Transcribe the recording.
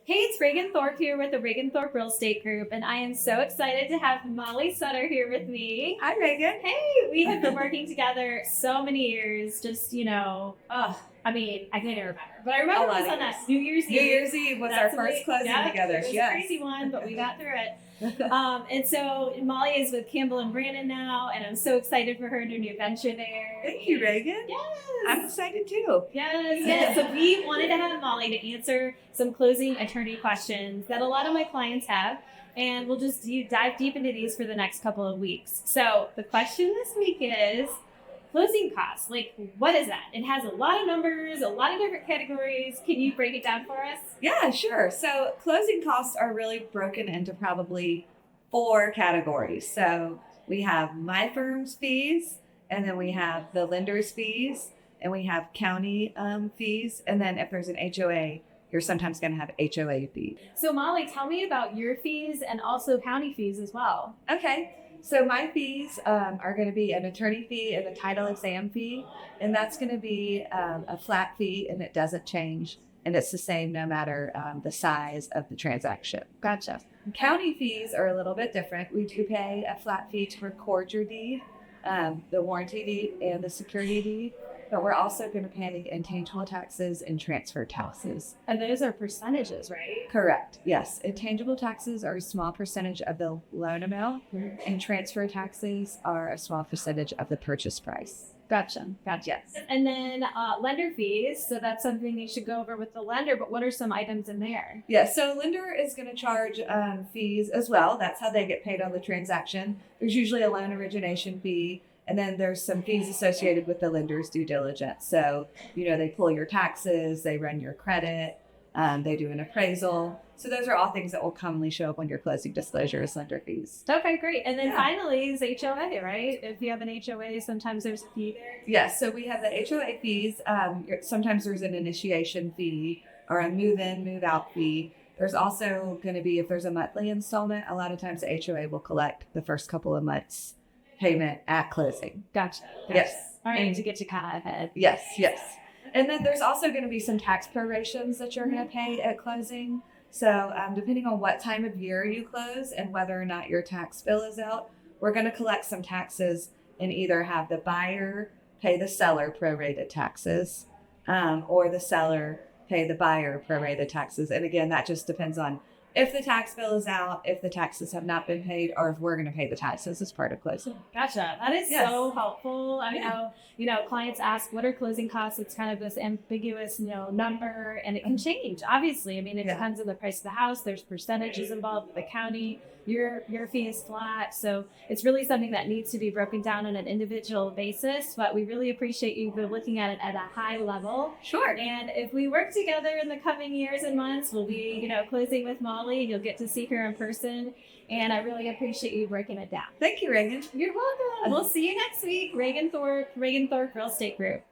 Hey, it's Raegan Thorp here with the Raegan Thorp Real Estate Group, and I am so excited to have Molly Sutter here with me. Hi, Raegan. Hey, we have been working together so many years, I can't even remember. But I remember it was on that New Year's Eve. New Year's Eve was our first closing together. It was a crazy one, but we got through it. And so Molly is with Campbell Brannon now, and I'm so excited for her and her new venture there. Thank you, Raegan. Yes. I'm excited too. Yes. So we wanted to have Molly to answer some closing attorney questions that a lot of my clients have, and we'll just dive deep into these for the next couple of weeks. So the question this week is closing costs. Like, what is that? It has a lot of numbers, a lot of different categories. Can you break it down for us? Yeah, sure. So closing costs are really broken into probably 4 categories. So we have my firm's fees, and then we have the lender's fees, and we have county fees. And then if there's an HOA, you're sometimes going to have HOA fees. So Molly, tell me about your fees and also county fees as well. Okay. So my fees are going to be an attorney fee and a title exam fee, and that's going to be a flat fee, and it doesn't change, and it's the same no matter the size of the transaction. Gotcha. County fees are a little bit different. We do pay a flat fee to record your deed, the warranty deed and the security deed, but we're also going to pay intangible taxes and transfer taxes. And those are percentages, right? Correct. Yes. Intangible taxes are a small percentage of the loan amount, and transfer taxes are a small percentage of the purchase price. Gotcha. Yes. And then lender fees. So that's something you should go over with the lender, but what are some items in there? Yeah, so lender is going to charge fees as well. That's how they get paid on the transaction. There's usually a loan origination fee, and then there's some fees associated with the lender's due diligence. So, they pull your taxes, they run your credit, they do an appraisal. So those are all things that will commonly show up on your closing disclosure as lender fees. Okay, great. And then finally is HOA, right? If you have an HOA, sometimes there's a fee there. Yes, so we have the HOA fees. Sometimes there's an initiation fee or a move-in, move-out fee. There's also going to be, if there's a monthly installment, a lot of times the HOA will collect the first couple of months payment at closing. Gotcha. Yes. All right, to get you kind of ahead. Yes. And then there's also going to be some tax prorations that you're going to pay at closing. So depending on what time of year you close and whether or not your tax bill is out, we're going to collect some taxes and either have the buyer pay the seller prorated taxes or the seller pay the buyer prorated taxes. And again, that just depends on if the tax bill is out, if the taxes have not been paid, or if we're going to pay the taxes as part of closing. Gotcha. That is so helpful. I know, clients ask, what are closing costs? It's kind of this ambiguous, number, and it can change, obviously. I mean, it depends on the price of the house. There's percentages involved with the county. Your fee is flat. So it's really something that needs to be broken down on an individual basis, but we really appreciate you for looking at it at a high level. Sure. And if we work together in the coming years and months, we'll be, closing with Molly. You'll get to see her in person. And I really appreciate you breaking it down. Thank you, Raegan. You're welcome. We'll see you next week. Raegan Thorp Real Estate Group.